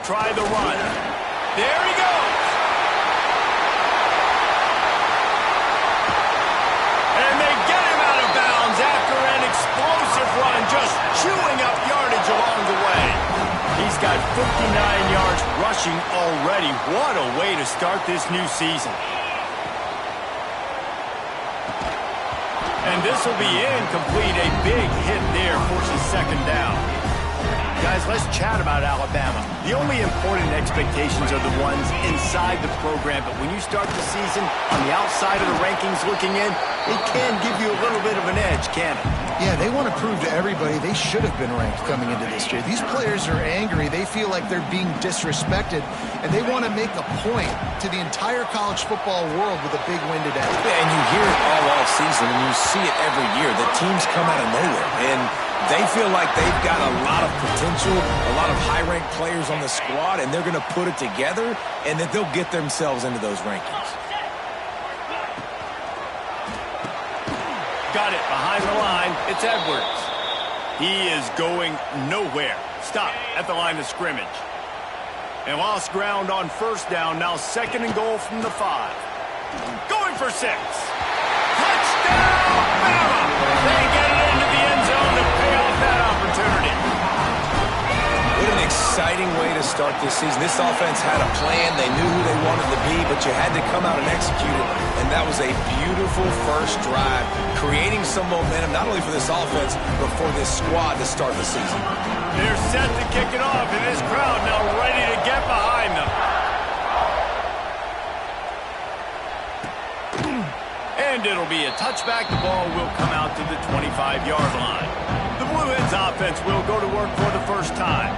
try the run. There he goes. And they get him out of bounds after an explosive run, just chewing up yardage along the way. He's got 59 yards rushing already. What a way to start this new season. And this will be incomplete. A big hit there forces second down. Guys, let's chat about Alabama. The only important expectations are the ones inside the program, but when you start the season on the outside of the rankings looking in, it can give you a little bit of an edge, can't it? Yeah, they want to prove to everybody they should have been ranked coming into this year. These players are angry. They feel like they're being disrespected, and they want to make a point to the entire college football world with a big win today. Yeah, and you hear it all off season, and you see it every year. The teams come out of nowhere, and they feel like they've got a lot of potential, a lot of high-ranked players on the squad, and they're going to put it together, and that they'll get themselves into those rankings. Got it behind the line. It's Edwards. He is going nowhere. Stop at the line of scrimmage. And lost ground on first down. Now second and goal from the 5. Going for 6. Touchdown, Bama! They get it into the end zone to pay off that opportunity. What an exciting way to start this season. This offense had a plan. They knew who they wanted to be, but you had to come out and execute it. And that was a beautiful first drive, creating some momentum, not only for this offense, but for this squad to start the season. They're set to kick it off, and this crowd now ready to get behind them. And it'll be a touchback. The ball will come out to the 25-yard line. The Blue Hens offense will go to work for the first time.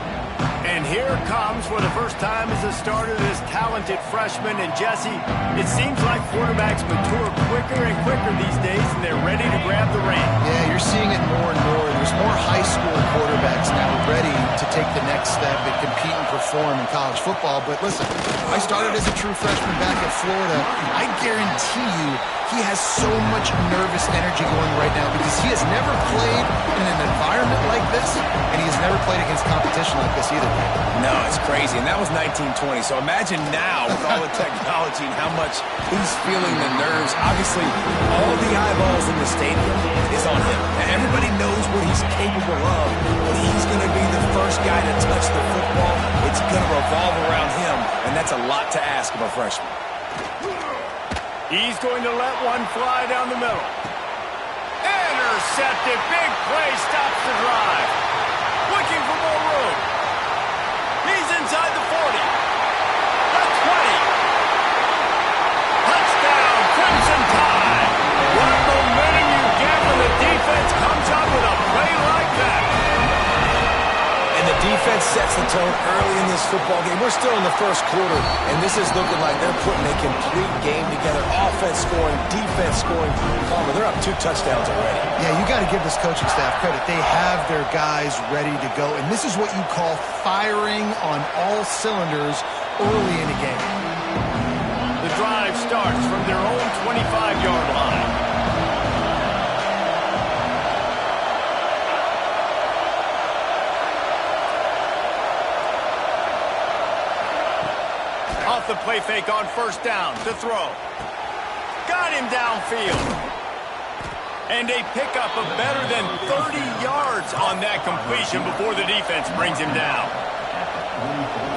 And here comes, for the first time as a starter, this talented freshman. And Jesse, it seems like quarterbacks mature quicker and quicker these days, and they're ready to grab the reins. Yeah, you're seeing it more and more. There's more high school quarterbacks now ready to take the next step and compete and perform in college football. But listen, I started as a true freshman back at Florida. I guarantee you he has so much nervous energy going right now because he has never played in an environment like this, and he has never played against competition like this either. No, it's crazy, and that was 1920. So imagine now with all the technology and how much he's feeling the nerves. Obviously, all the eyeballs in the stadium is on him. Now, everybody knows what he's capable of, but he's going to be the first guy to touch the football. It's going to revolve around him, and that's a lot to ask of a freshman. He's going to let one fly down the middle. Intercepted. Big play stops the drive. Looking for more room. He's inside the 40. The 20. Touchdown, Crimson Tide. What momentum you get when the defense comes up with a play like that. And the defense sets the tone early in this football game. We're still in the first quarter, and this is looking like they're putting a complete game together. Offense scoring, defense scoring. Palmer, they're up 2 touchdowns already. Yeah, you got to give this coaching staff credit. They have their guys ready to go, and this is what you call firing on all cylinders early in a game. The drive starts from their own 25-yard line. Off the play fake on first down to throw. Got him downfield. And a pickup of better than 30 yards on that completion before the defense brings him down.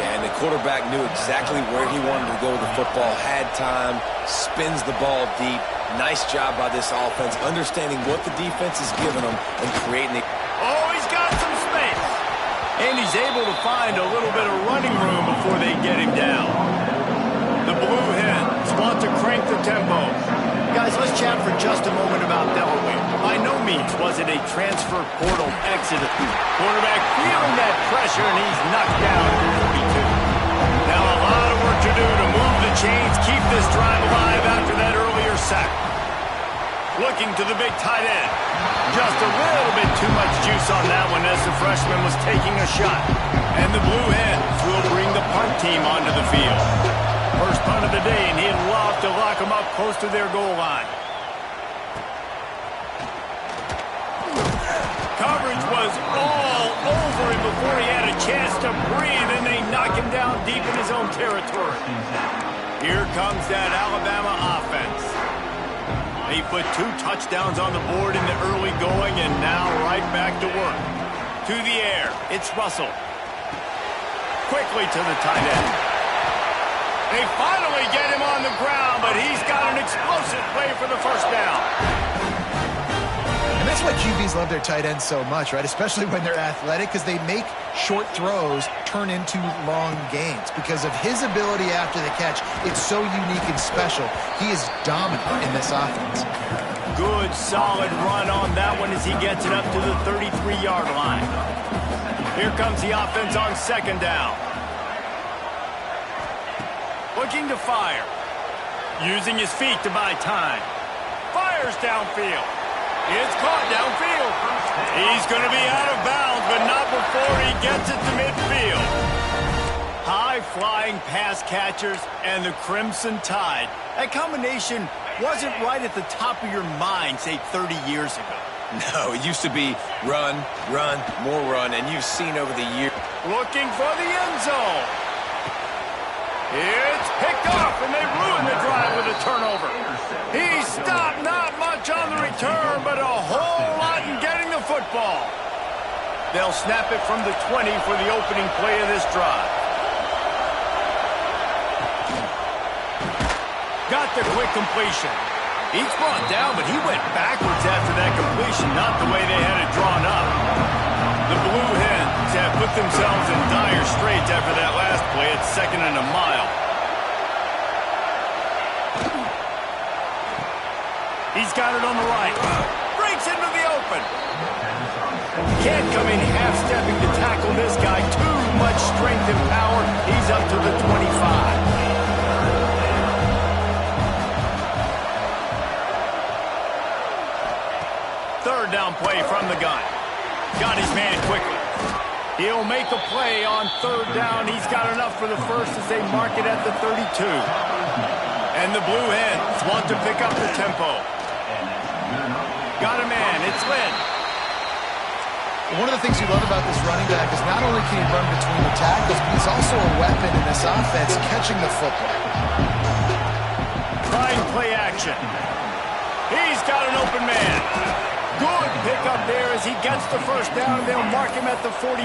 And the quarterback knew exactly where he wanted to go with the football, had time, spins the ball deep. Nice job by this offense, understanding what the defense is giving them and creating it. Oh, he's got some space. And he's able to find a little bit of running room before they get him down. The Blue Hens want to crank the tempo. Guys, let's chat for just a moment about Delaware. By no means was it a transfer portal exit. Quarterback feeling that pressure, and he's knocked down to 42. Now a lot of work to do to move the chains, keep this drive alive after that earlier sack. Looking to the big tight end. Just a little bit too much juice on that one as the freshman was taking a shot. And the Blue Hens will bring the punt team onto the field. First punt of the day, and he'd love to lock them up close to their goal line. Coverage was all over him before he had a chance to breathe, and they knock him down deep in his own territory. Here comes that Alabama offense. They put 2 touchdowns on the board in the early going, and now right back to work. To the air, it's Russell. Quickly to the tight end. They finally get him on the ground, but he's got an explosive play for the first down. And that's why QBs love their tight ends so much, right? Especially when they're athletic, because they make short throws turn into long gains. Because of his ability after the catch, it's so unique and special. He is dominant in this offense. Good, solid run on that one as he gets it up to the 33-yard line. Here comes the offense on second down. Looking to fire. Using his feet to buy time. Fires downfield. It's caught downfield. He's going to be out of bounds, but not before he gets it to midfield. High-flying pass catchers and the Crimson Tide. That combination wasn't right at the top of your mind, say, 30 years ago. No, it used to be run, run, more run, and you've seen over the years. Looking for the end zone. It's picked off, and they ruin the drive with a turnover. He stopped, not much on the return, but a whole lot in getting the football. They'll snap it from the 20 for the opening play of this drive. Got the quick completion. He's brought down, but he went backwards after that completion, not the way they had it drawn up. The Blue Hens have put themselves in dire straits after that last play. It's 2nd and a mile. He's got it on the right. Breaks into the open. Can't come in half-stepping to tackle this guy. Too much strength and power. He's up to the 25. Third down play from the gun. Got his man quickly. He'll make a play on third down. He's got enough for the first as they mark it at the 32. And the Blue Hens want to pick up the tempo. Got a man. It's Lynn. One of the things you love about this running back is not only can he run between the tackles, but he's also a weapon in this offense catching the football. Trying play action. He's got an open man. Good pickup there as he gets the first down, and they'll mark him at the 48.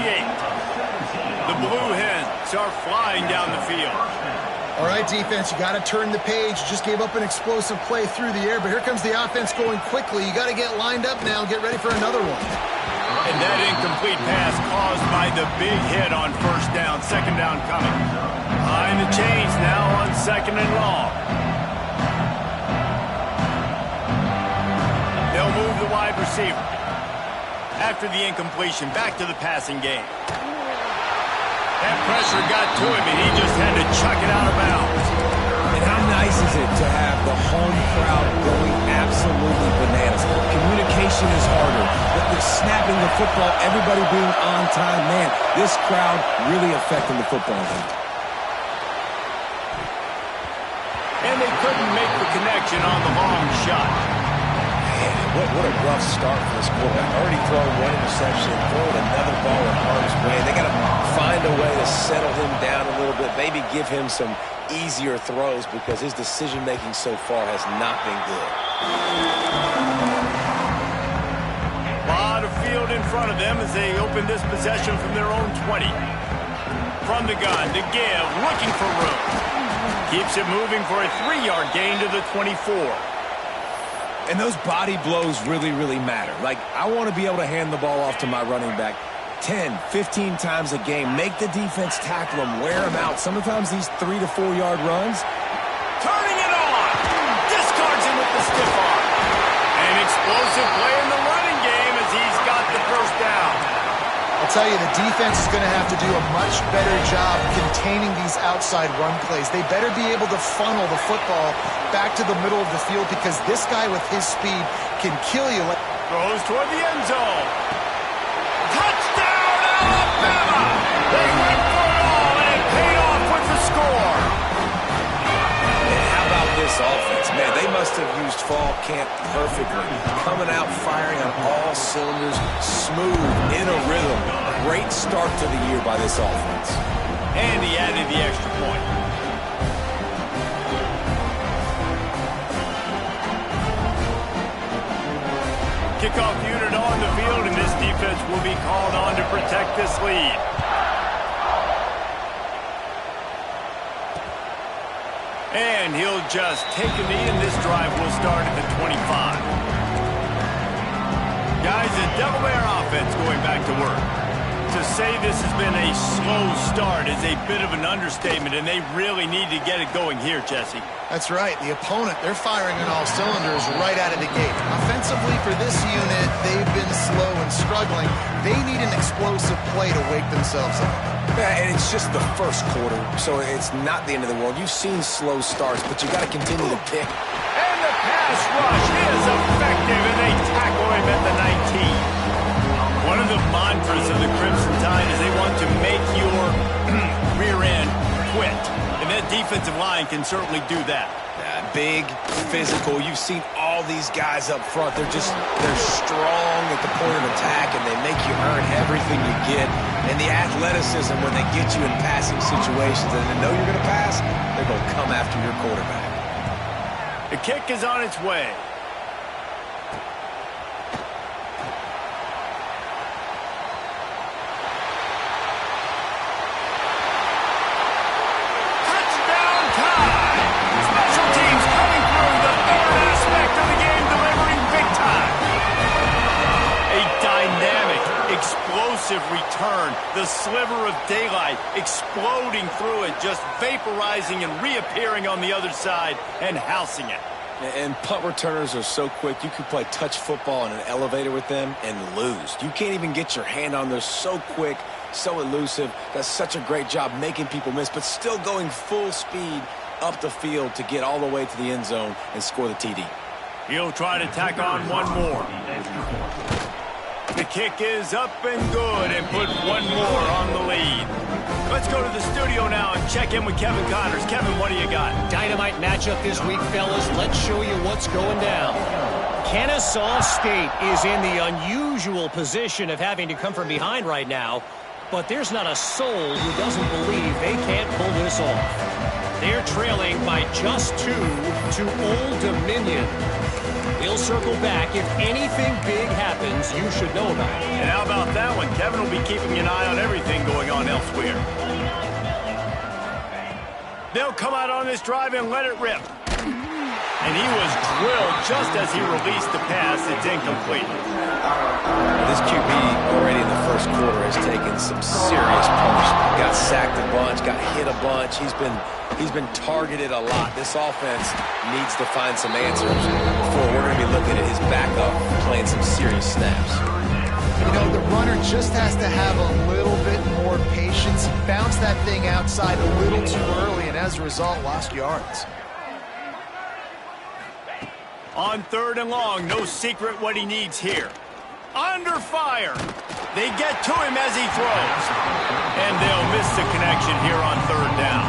The Blue Hens are flying down the field. All right, defense, you got to turn the page. You just gave up an explosive play through the air, but here comes the offense going quickly. You got to get lined up now and get ready for another one. And that incomplete pass caused by the big hit on first down. Second down coming. Behind the chains now on 2nd and long. They'll move the wide receiver. After the incompletion, back to the passing game. That pressure got to him, and he just had to chuck it out of bounds. And how nice is it to have the home crowd going absolutely bananas? Communication is harder, but the snapping the football, everybody being on time, man, this crowd really affecting the football game. And they couldn't make the connection on the long shot. What a rough start for this quarterback. Already thrown one interception, throwing another ball in harm's way. They got to find a way to settle him down a little bit, maybe give him some easier throws because his decision-making so far has not been good. A lot of field in front of them as they open this possession from their own 20. From the gun to give, looking for room. Keeps it moving for a 3-yard gain to the 24. And those body blows really, really matter. Like, I want to be able to hand the ball off to my running back 10, 15 times a game. Make the defense tackle him, wear him out. Sometimes these 3 to 4 yard runs. Turning it on. Discards him with the stiff arm. An explosive play in the running game as he's got the first down. I'll tell you, the defense is going to have to do a much better job containing these outside run plays. They better be able to funnel the football back to the middle of the field because this guy with his speed can kill you. Throws toward the end zone. Touchdown, Alabama! They went for it all, and it paid off with the score. And how about this offense? Man, they must have used fall camp perfectly. Coming out firing on all cylinders, smooth, in a rhythm. Great start to the year by this offense. And he added the extra point. Kickoff unit on the field, and this defense will be called on to protect this lead. And he'll just take a knee, and this drive will start at the 25. Guys, the Devil Bear offense going back to work. To say this has been a slow start is a bit of an understatement, and they really need to get it going here, Jesse. That's right. The opponent, they're firing on all cylinders right out of the gate. Offensively for this unit, they've been slow and struggling. They need an explosive play to wake themselves up. Yeah, and it's just the first quarter, so it's not the end of the world. You've seen slow starts, but you got to continue to pick. And the pass rush is effective, and they tackle him at the 19. One of the mantras of the Crimson Tide is they want to make your rear end quit. And that defensive line can certainly do that. Yeah, big, physical. You've seen all these guys up front. They're strong at the point of attack, and they make you earn everything you get. And the athleticism when they get you in passing situations and they know you're going to pass, they're going to come after your quarterback. The kick is on its way. Return, the sliver of daylight exploding through it, just vaporizing and reappearing on the other side and housing it. And punt returners are so quick, you can play touch football in an elevator with them and lose. You can't even get your hand on them. So quick, so elusive, does such a great job making people miss, but still going full speed up the field to get all the way to the end zone and score the TD. He'll try to tack on one more. The kick is up and good, and put one more on the lead. Let's go to the studio now and check in with Kevin Connors. Kevin, what do you got? Dynamite matchup this week, fellas. Let's show you what's going down. Kennesaw State is in the unusual position of having to come from behind right now, but there's not a soul who doesn't believe they can't pull this off. They're trailing by just 2 to Old Dominion. He'll circle back. If anything big happens, you should know about it. And how about that one? Kevin will be keeping an eye on everything going on elsewhere. They'll come out on this drive and let it rip. And he was drilled just as he released the pass. It's incomplete. This QB already in the first quarter has taken some serious punishment. Got sacked a bunch, got hit a bunch. He's been targeted a lot. This offense needs to find some answers before we're going to be looking at his backup playing some serious snaps. You know, the runner just has to have a little bit more patience. He bounced that thing outside a little too early, and as a result, lost yards. On 3rd and long, no secret what he needs here. Under fire. They get to him as he throws. And they'll miss the connection here on 3rd down.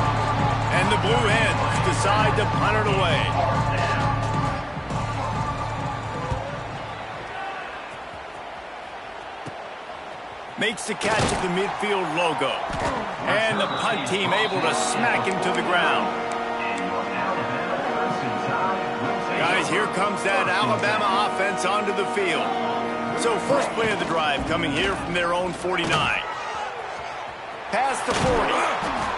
And the Blue Hens decide to punt it away. Makes the catch at the midfield logo. And the punt team able to smack him to the ground. Guys, here comes that Alabama offense onto the field. So first play of the drive coming here from their own 49. Past the 40.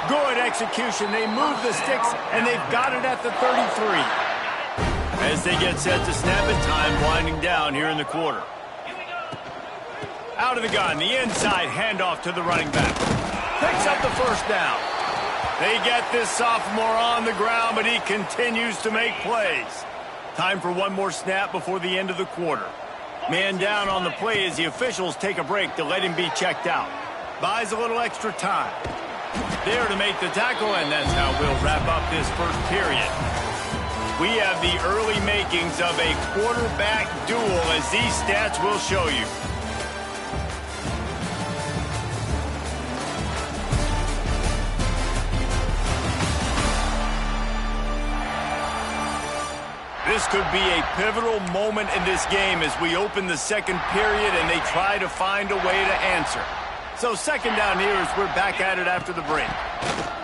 Good execution. They move the sticks, and they've got it at the 33. As they get set to snap it, time winding down here in the quarter. Out of the gun, the inside handoff to the running back. Picks up the first down. They get this sophomore on the ground, but he continues to make plays. Time for one more snap before the end of the quarter. Man down on the play as the officials take a break to let him be checked out. Buys a little extra time. There to make the tackle, and that's how we'll wrap up this first period. We have the early makings of a quarterback duel, as these stats will show you. This could be a pivotal moment in this game as we open the second period and they try to find a way to answer. So second down here as we're back at it after the break.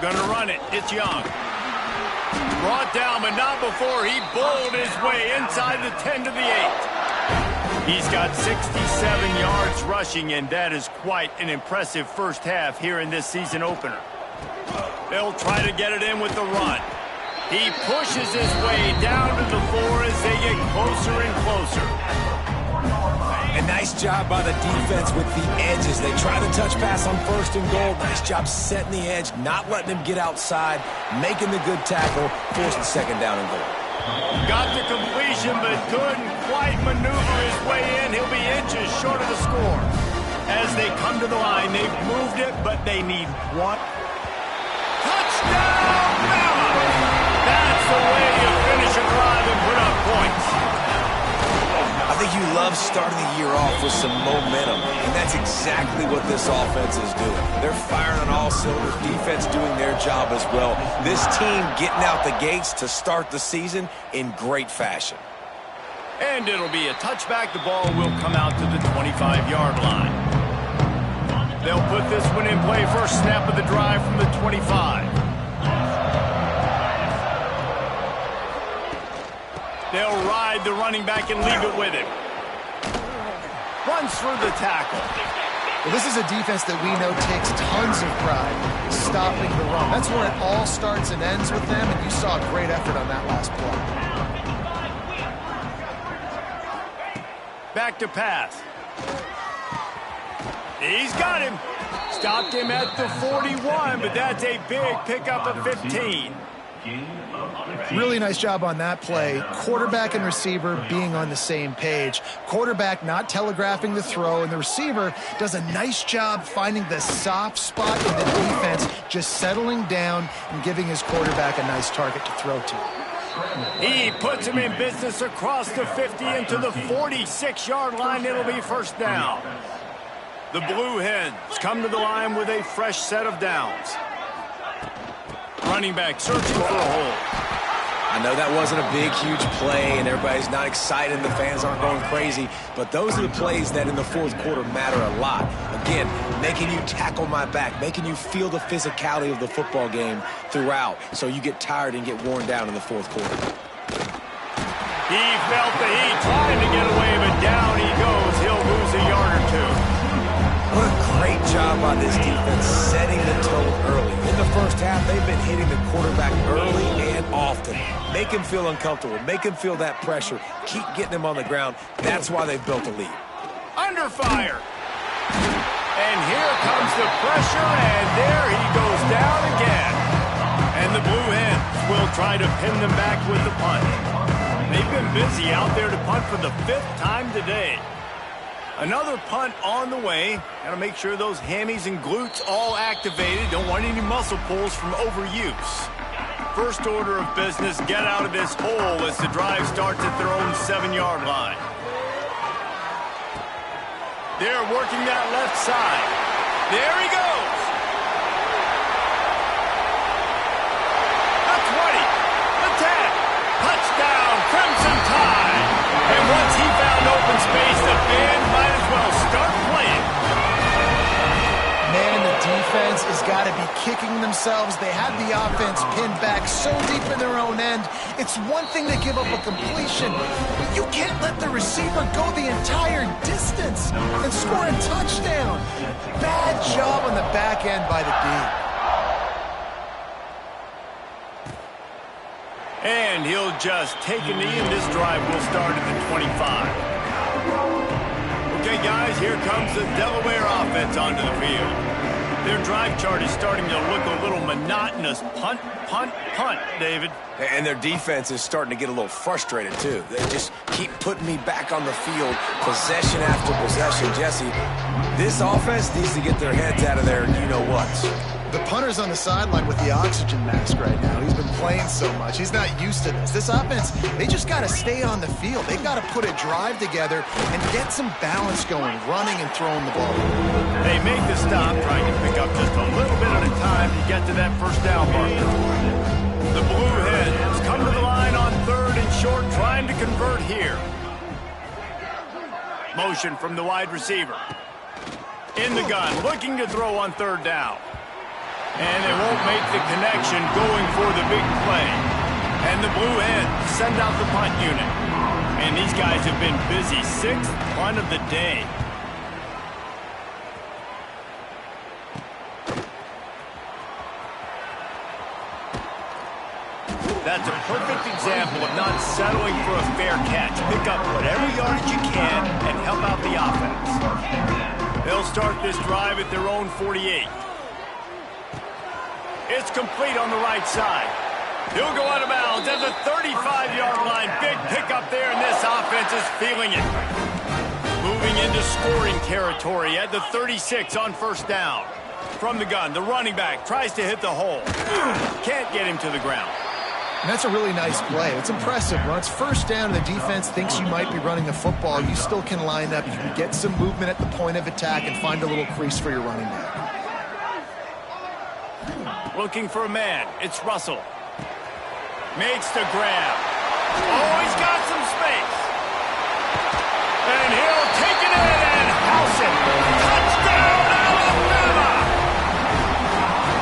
Gonna run it. It's Young. Brought down, but not before he bowled his way inside the 10 to the 8. He's got 67 yards rushing, and that is quite an impressive first half here in this season opener. They'll try to get it in with the run. He pushes his way down to the 4 as they get closer and closer. A nice job by the defense with the edges. They try the touch pass on 1st and goal. Nice job setting the edge, not letting him get outside, making the good tackle, forcing 2nd down and goal. Got the completion, but couldn't quite maneuver his way in. He'll be inches short of the score. As they come to the line, they've moved it, but they need one. Touchdown, Bama! That's the way you finish a drive and put up points. I think you love starting the year off with some momentum, and that's exactly what this offense is doing. They're firing on all cylinders, defense doing their job as well. This team getting out the gates to start the season in great fashion. And it'll be a touchback. The ball will come out to the 25-yard line. They'll put this one in play. First snap of the drive from the 25. They'll ride the running back and leave it with him. Runs through the tackle. Well, this is a defense that we know takes tons of pride stopping the run. That's where it all starts and ends with them, and you saw a great effort on that last play. Back to pass. He's got him. Stopped him at the 41, but that's a big pickup of 15. Really nice job on that play. Quarterback and receiver being on the same page. Quarterback not telegraphing the throw, and the receiver does a nice job finding the soft spot in the defense, just settling down and giving his quarterback a nice target to throw to. He puts him in business across the 50 into the 46-yard line. It'll be first down. The Blue Hens come to the line with a fresh set of downs. Running back searching for a hole. I know that wasn't a big, huge play, and everybody's not excited, the fans aren't going crazy, but those are the plays that in the 4th quarter matter a lot. Again, making you tackle my back, making you feel the physicality of the football game throughout, so you get tired and get worn down in the 4th quarter. He felt the heat, trying to get away, but down he goes. He'll lose a yard or two. What a great job by this defense setting the tone early. In the first half, they've been hitting the quarterback early and often. Make him feel uncomfortable. Make him feel that pressure. Keep getting him on the ground. That's why they've built a lead. Under fire. And here comes the pressure, and there he goes down again. And the Blue Hens will try to pin them back with the punt. They've been busy out there to punt for the 5th time today. Another punt on the way. Got to make sure those hammies and glutes all activated. Don't want any muscle pulls from overuse. First order of business, get out of this hole as the drive starts at their own 7-yard line. They're working that left side. There he goes. The 20, the 10, touchdown, Crimson Tide. And once he found open space, the band might as well start playing. Man, the defense has got to be kicking themselves. They had the offense pinned back so deep in their own end. It's one thing to give up a completion, but you can't let the receiver go the entire distance and score a touchdown. Bad job on the back end by the D. And he'll just take a knee, and this drive will start at the 25. Okay, guys, here comes the Delaware offense onto the field. Their drive chart is starting to look a little monotonous. Punt, punt, punt, David. And their defense is starting to get a little frustrated, too. They just keep putting me back on the field, possession after possession. Jesse, this offense needs to get their heads out of their you-know-whats. The punter's on the sideline with the oxygen mask right now. He's been playing so much. He's not used to this. This offense, they just got to stay on the field. They've got to put a drive together and get some balance going, running and throwing the ball. They make the stop, trying to pick up just a little bit at a time to get to that first down marker. The Blue Hens come to the line on 3rd and short, trying to convert here. Motion from the wide receiver. In the gun, looking to throw on third down. And they won't make the connection going for the big play. And the Blue Hens send out the punt unit. And these guys have been busy. 6th punt of the day. That's a perfect example of not settling for a fair catch. Pick up whatever yardage you can and help out the offense. They'll start this drive at their own 48. It's complete on the right side. He'll go out of bounds at the 35-yard line. Big pickup there, and this offense is feeling it. Moving into scoring territory at the 36 on first down. From the gun, the running back tries to hit the hole. Can't get him to the ground. And that's a really nice play. It's impressive. When it's first down and the defense thinks you might be running the football, you still can line up. You can get some movement at the point of attack and find a little crease for your running back. Looking for a man. It's Russell. Makes the grab. Oh, he's got some space. And he'll take it in and house it. Touchdown, Alabama!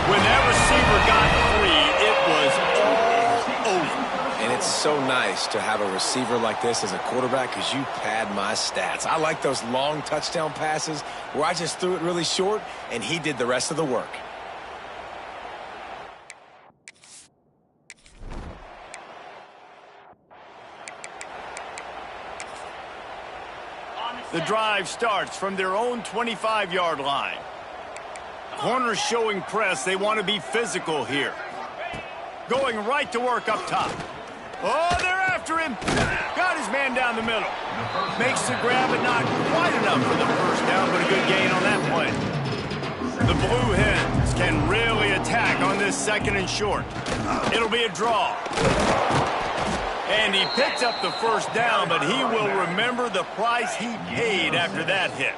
When that receiver got free, it was all over. And it's so nice to have a receiver like this as a quarterback because you pad my stats. I like those long touchdown passes where I just threw it really short and he did the rest of the work. The drive starts from their own 25-yard line. Corners showing press. They want to be physical here. Going right to work up top. Oh, they're after him. Got his man down the middle. Makes the grab, but not quite enough for the first down, but a good gain on that play. The Blue Hens can really attack on this 2nd and short. It'll be a draw. And he picks up the first down, but he will remember the price he paid after that hit.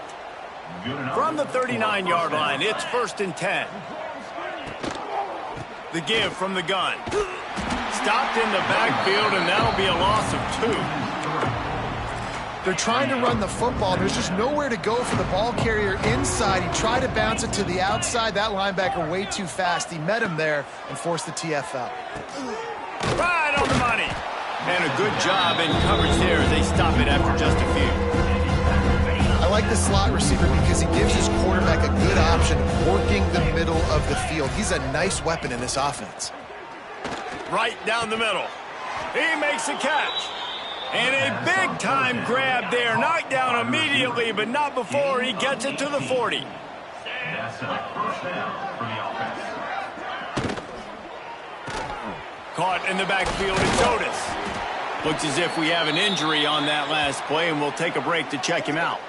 From the 39-yard line, it's 1st and 10. The give from the gun. Stopped in the backfield, and that'll be a loss of 2. They're trying to run the football. There's just nowhere to go for the ball carrier inside. He tried to bounce it to the outside. That linebacker way too fast. He met him there and forced the TFL. Right on the money. And a good job in coverage there as they stop it after just a few. I like the slot receiver because he gives his quarterback a good option of working the middle of the field. He's a nice weapon in this offense. Right down the middle. He makes a catch. And a big-time grab there. Knocked down immediately, but not before he gets it to the 40. Caught in the backfield, it's Otis. Looks as if we have an injury on that last play, and we'll take a break to check him out.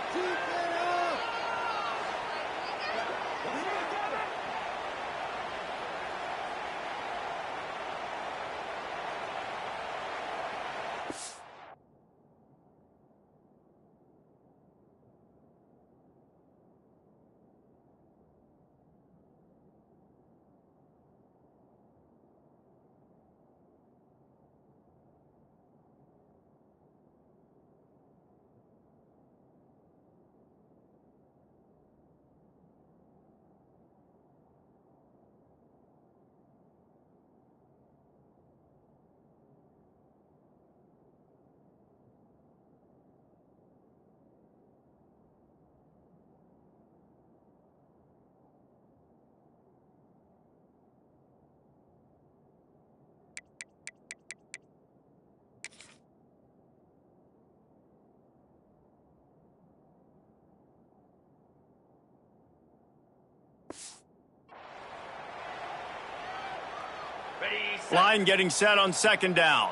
Line getting set on 2nd down.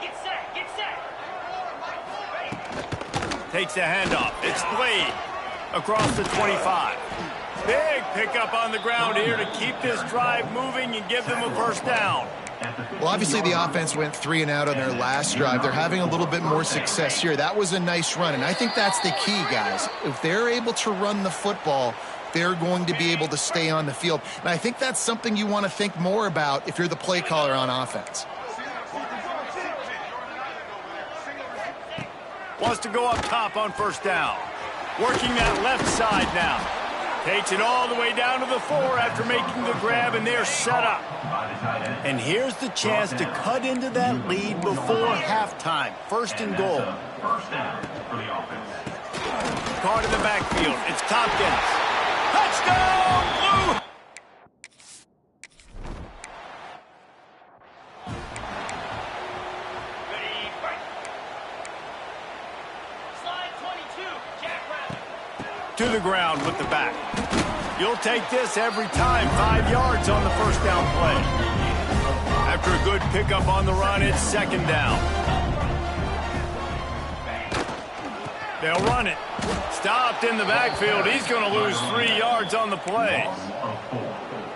Get set, get set. Takes a handoff. It's Blade across the 25. Big pickup on the ground here to keep this drive moving and give them a first down. Well, obviously the offense went 3 and out on their last drive. They're having a little bit more success here. That was a nice run, and I think that's the key, guys. If they're able to run the football, they're going to be able to stay on the field. And I think that's something you want to think more about if you're the play caller on offense. Wants to go up top on first down. Working that left side now. Takes it all the way down to the 4 after making the grab, and they're set up. And here's the chance to cut into that lead before halftime. First and goal. Card in the backfield. It's Tompkins. Touchdown, Blue! To the ground with the back. You'll take this every time. 5 yards on the first down play. After a good pickup on the run, it's second down. They'll run it. Stopped in the backfield. He's going to lose 3 yards on the play.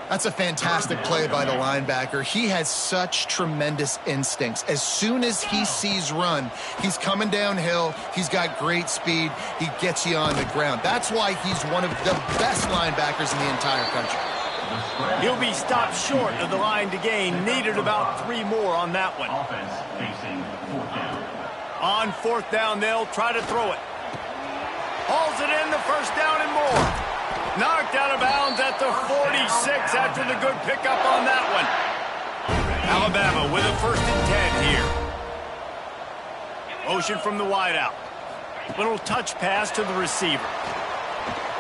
That's a fantastic play by the linebacker. He has such tremendous instincts. As soon as he sees run, he's coming downhill. He's got great speed. He gets you on the ground. That's why he's one of the best linebackers in the entire country. He'll be stopped short of the line to gain. Needed about 3 more on that one. On fourth down, they'll try to throw it. Hauls it in, the first down and more. Knocked out of bounds at the 46 after the good pickup on that one. Alabama with a first and 10 here. Motion from the wideout. Little touch pass to the receiver.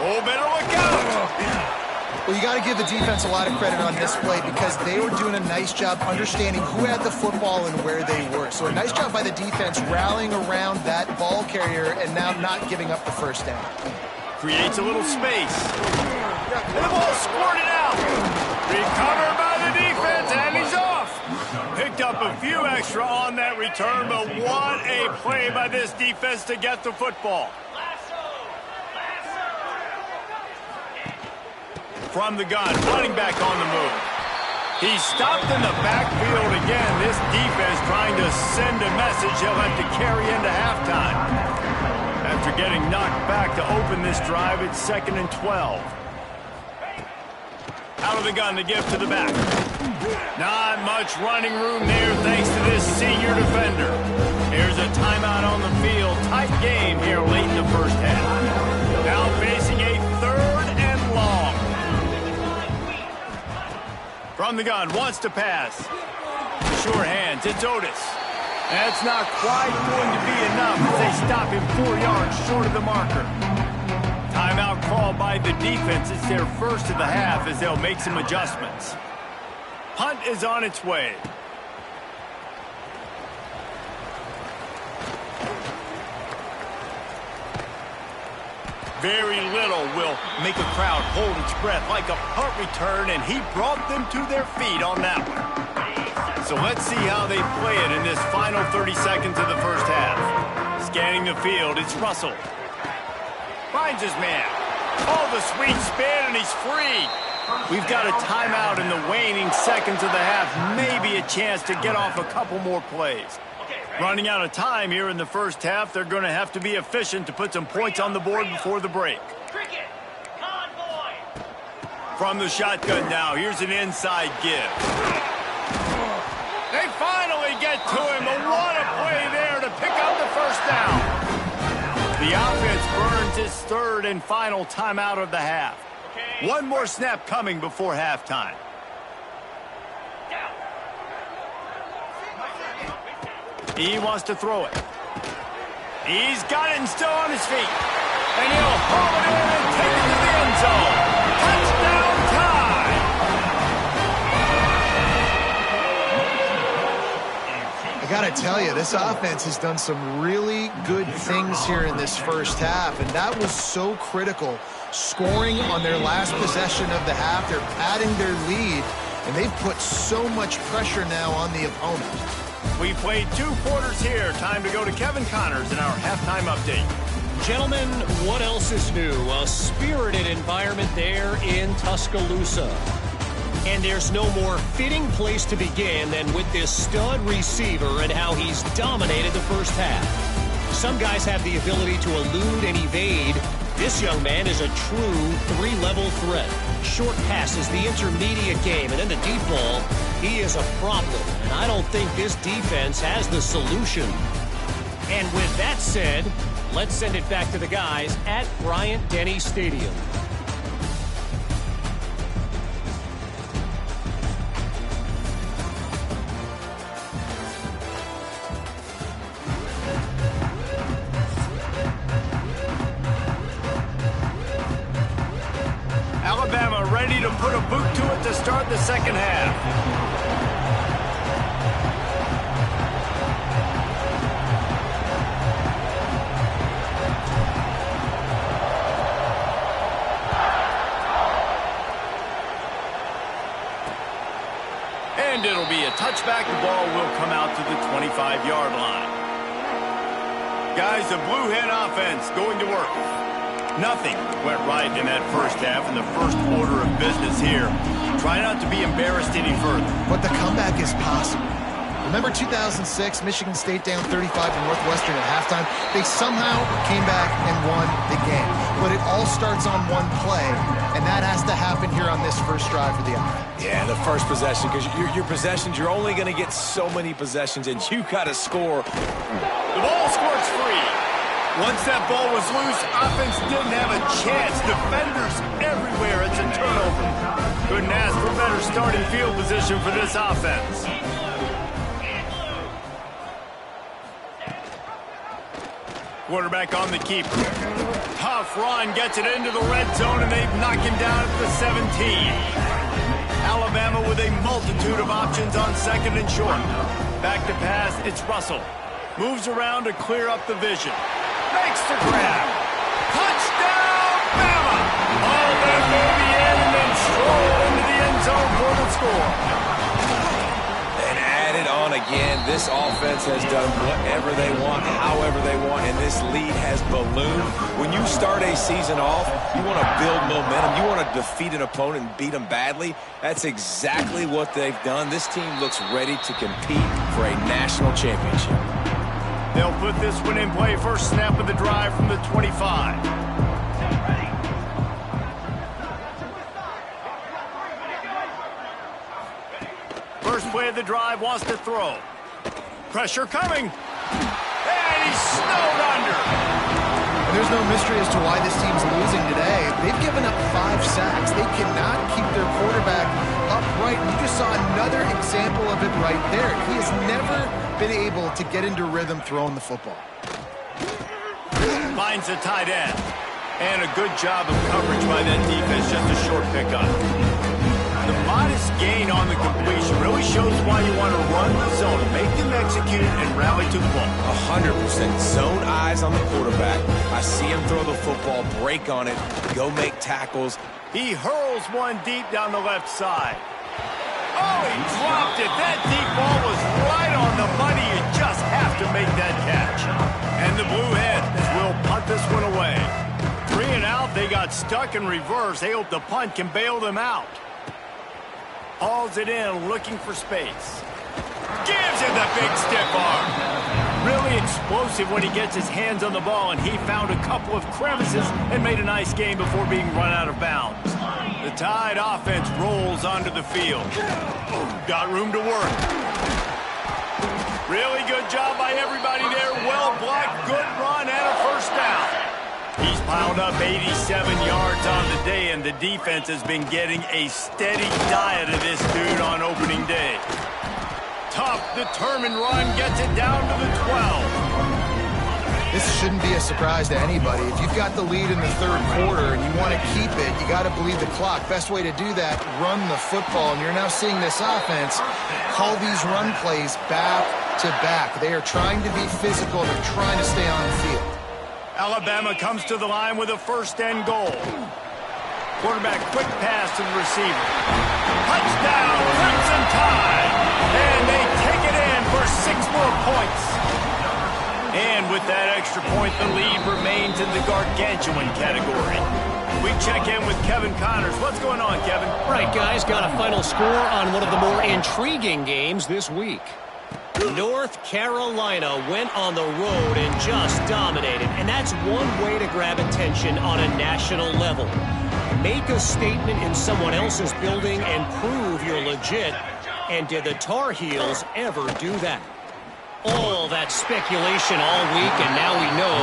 Oh, better look out! Well, you got to give the defense a lot of credit on this play because they were doing a nice job understanding who had the football and where they were. So a nice job by the defense rallying around that ball carrier and now not giving up the first down. Creates a little space. And the ball squirted out. Recovered by the defense, and he's off. Picked up a few extra on that return, but what a play by this defense to get the football. From the gun, running back on the move. He's stopped in the backfield again. This defense trying to send a message he'll have to carry into halftime. After getting knocked back to open this drive, it's 2nd and 12. Out of the gun to give to the back. Not much running room there thanks to this senior defender. Here's a timeout on the field. Tight game here late in the first half. Now facing a 3rd and long. From the gun, wants to pass. Sure hands, it's Otis. That's not quite going to be enough as they stop him 4 yards short of the marker. Timeout called by the defense. It's their first of the half as they'll make some adjustments. Punt is on its way. Very little will make a crowd hold its breath like a punt return, and he brought them to their feet on that one. So let's see how they play it in this final 30 seconds of the first half. Scanning the field, it's Russell. Finds his man. Oh, the sweet spin, and he's free. We've got a timeout in the waning seconds of the half. Maybe a chance to get off a couple more plays. Running out of time here in the first half. They're going to have to be efficient to put some points on the board before the break. From the shotgun now, here's an inside give. They finally get to him, but what a play there to pick up the first down. The offense burns its 3rd and final timeout of the half. One more snap coming before halftime. He wants to throw it. He's got it and still on his feet. And he'll haul it in and take it to the end zone. Touchdown time! I got to tell you, this offense has done some really good things here in this first half, and that was so critical. Scoring on their last possession of the half, they're padding their lead, and they've put so much pressure now on the opponent. We played 2 quarters here. Time to go to Kevin Connors in our halftime update. Gentlemen, what else is new? A spirited environment there in Tuscaloosa. And there's no more fitting place to begin than with this stud receiver and how he's dominated the first half. Some guys have the ability to elude and evade. This young man is a true 3-level threat. Short passes, the intermediate game, and then the deep ball. He is a problem, and I don't think this defense has the solution. And with that said, Let's send it back to the guys at Bryant-Denny Stadium. Alabama ready to put a boot to it to start the second half. And it'll be a touchback. The ball will come out to the 25-yard line. Guys, the Blue Hen offense going to work. Nothing went right in that first half in the first order of business here. Try not to be embarrassed any further. But the comeback is possible. Remember 2006, Michigan State down 35 to Northwestern at halftime? They somehow came back and won the game. But it all starts on one play, and that has to happen here on this first drive of the offense. Yeah, the first possession, because your possessions, you're only going to get so many possessions, and you got to score. The ball squirts free. Once that ball was loose, offense didn't have a chance. Defenders everywhere. It's a turnover. Couldn't ask for better starting field position for this offense. Quarterback on the keeper. Tough run, gets it into the red zone, and they've knocked him down at the 17. Alabama with a multitude of options on second and short. Back to pass, it's Russell. Moves around to clear up the vision. Makes the grab. Touchdown, Bama! All that baby in and then stroll into the end zone for the score. And add it on again. This offense has done whatever they want, however they want, and this lead has ballooned. When you start a season off, you want to build momentum. You want to defeat an opponent and beat them badly. That's exactly what they've done. This team looks ready to compete for a national championship. They'll put this one in play. First snap of the drive from the 25. First play of the drive, wants to throw. Pressure coming. And he's snowed under. And there's no mystery as to why this team's losing today. They've given up 5 sacks. They cannot keep their quarterback upright. You just saw another example of it right there. He has never been able to get into rhythm throwing the football. Finds a tight end. And a good job of coverage by that defense. Just a short pickup. The modest gain on the completion really shows why you want to run the zone, make them execute, and rally to the ball. 100% zone eyes on the quarterback. I see him throw the football, break on it, go make tackles. He hurls one deep down the left side. Oh, he dropped it. That deep ball was right on the money. You just have to make that catch. And the Blue Hens will punt this one away. 3 and out, they got stuck in reverse. They hope the punt can bail them out. Hauls it in, looking for space. Gives him the big stiff arm. Really explosive when he gets his hands on the ball, and he found a couple of crevices and made a nice game before being run out of bounds. The Tide offense rolls onto the field. Got room to work. Really good job by everybody there. Well blocked, good run, and a first down. He's piled up 87 yards on the day, and the defense has been getting a steady diet of this dude on opening day. Tough, determined run, gets it down to the 12. This shouldn't be a surprise to anybody. If you've got the lead in the third quarter and you want to keep it, you got to bleed the clock. Best way to do that, run the football. And you're now seeing this offense call these run plays back to back. They are trying to be physical. They're trying to stay on the field. Alabama comes to the line with a first and goal. Quarterback, quick pass to the receiver. Touchdown, Crimson Tide. And they take it in for 6 more points. And with that extra point, the lead remains in the gargantuan category. We check in with Kevin Connors. What's going on, Kevin? Right, guys, got a final score on one of the more intriguing games this week. North Carolina went on the road and just dominated, and that's one way to grab attention on a national level. Make a statement in someone else's building and prove you're legit. And did the Tar Heels ever do that? All that speculation all week, and now we know.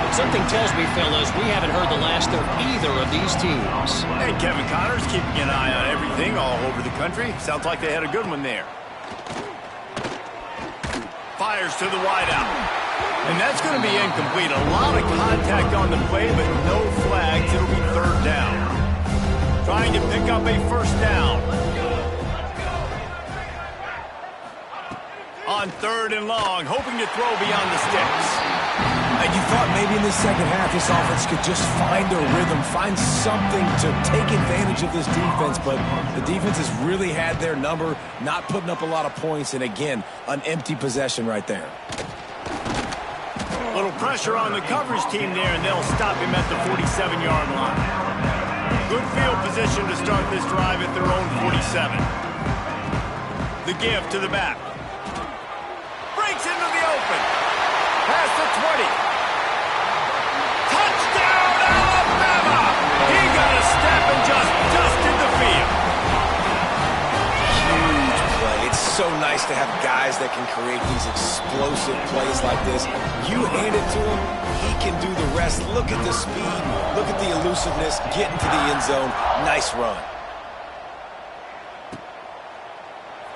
But something tells me, fellas, we haven't heard the last of either of these teams. Hey, Kevin Connors keeping an eye on everything all over the country. Sounds like they had a good one there. Fires to the wideout. And that's going to be incomplete. A lot of contact on the play, but no flags. It'll be third down. Trying to pick up a first down. On third and long, hoping to throw beyond the sticks. And you thought maybe in the second half this offense could just find a rhythm, find something to take advantage of this defense, but the defense has really had their number, not putting up a lot of points, and again, an empty possession right there. A little pressure on the coverage team there, and they'll stop him at the 47-yard line. Good field position to start this drive at their own 47. The give to the back. Breaks into the open. Past the 20. Touchdown, Alabama! He got a step and just dusted the field. Huge play. It's so nice to have guys that can create these explosive plays like this. You hand it to him, he can do the rest. Look at the speed. Look at the elusiveness. Get into the end zone. Nice run.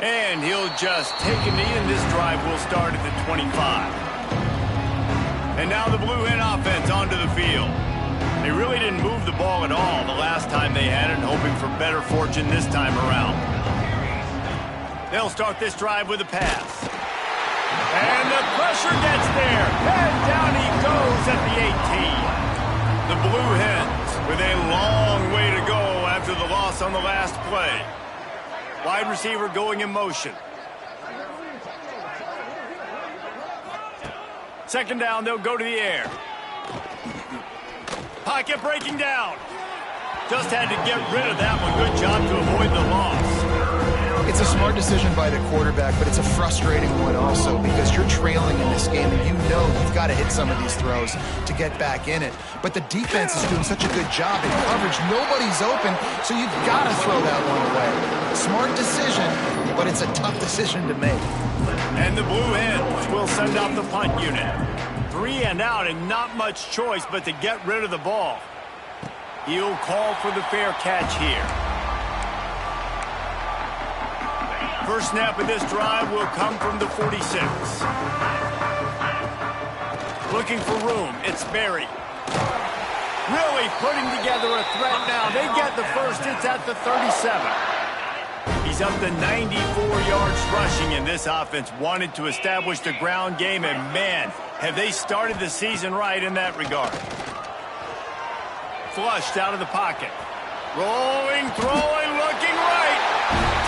And he'll just take a knee, and this drive will start at the 25. And now the Blue Hen offense onto the field. They really didn't move the ball at all the last time they had it, hoping for better fortune this time around. They'll start this drive with a pass. And the pressure gets there. And down he goes at the 18. The Blue Hens with a long way to go after the loss on the last play. Wide receiver going in motion. Second down, they'll go to the air. Pocket breaking down. Just had to get rid of that one. Good job to avoid the loss. It's a smart decision by the quarterback, but it's a frustrating one also because you're trailing in this game and you know you've got to hit some of these throws to get back in it. But the defense is doing such a good job in coverage. Nobody's open, so you've got to throw that one away. Smart decision, but it's a tough decision to make. And the Blue Hens will send out the punt unit. 3 and out and not much choice but to get rid of the ball. He'll call for the fair catch here. First snap of this drive will come from the 46. Looking for room, it's Berry. Really putting together a threat now. They get the first, it's at the 37. He's up to 94 yards rushing, and this offense wanted to establish the ground game, and man, have they started the season right in that regard. Flushed out of the pocket. Rolling, throwing, looking right.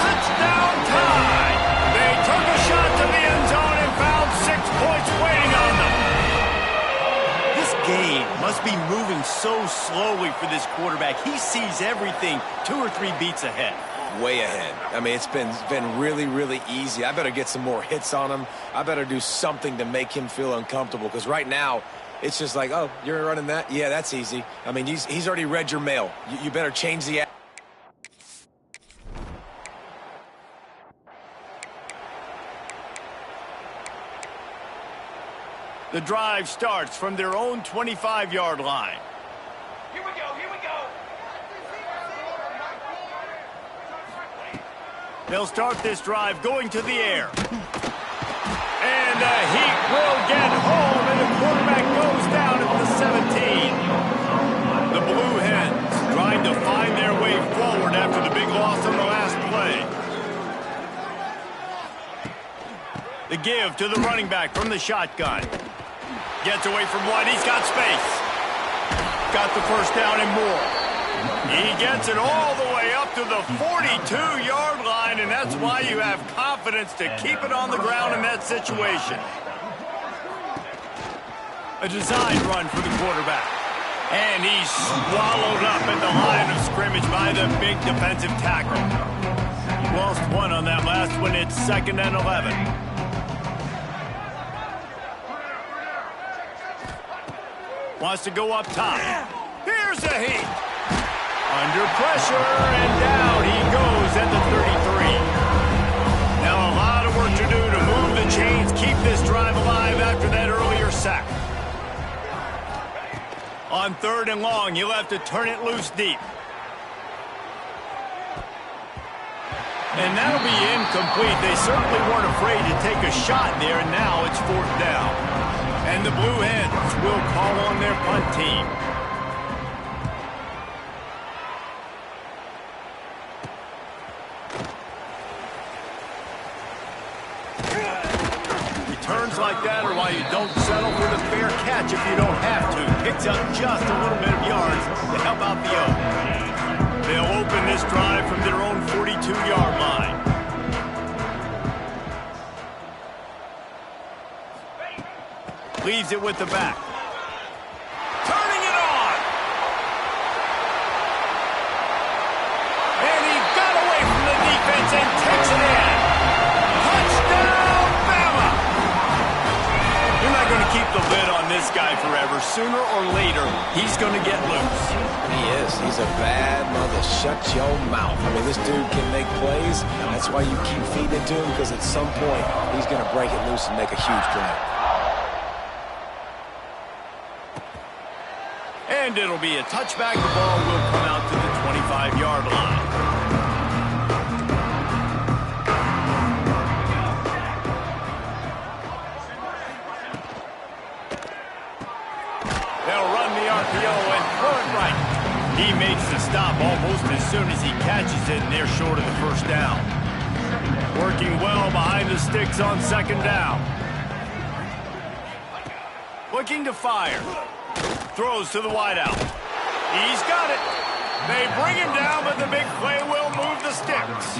Touchdown tie. They took a shot to the end zone and found 6 points waiting on them. This game must be moving so slowly for this quarterback. He sees everything 2 or 3 beats ahead. Way ahead. I mean, it's been really, really easy. I better get some more hits on him. I better do something to make him feel uncomfortable because right now, it's just like, oh, you're running that? Yeah, that's easy. I mean, he's already read your mail. You better change the... The drive starts from their own 25-yard line. Here we go, here we go. They'll start this drive going to the air. And the Heat will get home, and the quarterback goes down at the 17. The Blue Hens trying to find their way forward after the big loss on the last play. The give to the running back from the shotgun. Gets away from one. He's got space. Got the first down and more. He gets it all the way up to the 42-yard line, and that's why you have confidence to keep it on the ground in that situation. A design run for the quarterback. And he's swallowed up at the line of scrimmage by the big defensive tackle. Lost one on that last one. It's 2nd and 11. Wants to go up top. Here's a Heat. Under pressure, and down he goes at the 33. Now a lot of work to do to move the chains, keep this On 3rd and long, he'll have to turn it loose deep. And that'll be incomplete. They certainly weren't afraid to take a shot there, and now it's 4th down. And the Blue Hens will call on their punt team. Returns like that are why you don't settle for the fair catch if you don't have to. Picks up just a little bit of yards to help out the O. They'll open this drive from their own 42-yard line. Leaves it with the back. Turning it on! And he got away from the defense and takes it in. Touchdown, Bama! You're not going to keep the lid on this guy forever. Sooner or later, he's going to get loose. He is. He's a bad mother. Shut your mouth. I mean, this dude can make plays. That's why you keep feeding it to him, because at some point, he's going to break it loose and make a huge play. And it'll be a touchback. The ball will come out to the 25-yard line. They'll run the RPO and throw it right. He makes the stop almost as soon as he catches it, and they're short of the 1st down. Working well behind the sticks on 2nd down. Looking to fire. Throws to the wideout. He's got it. They bring him down, but the big play will move the sticks.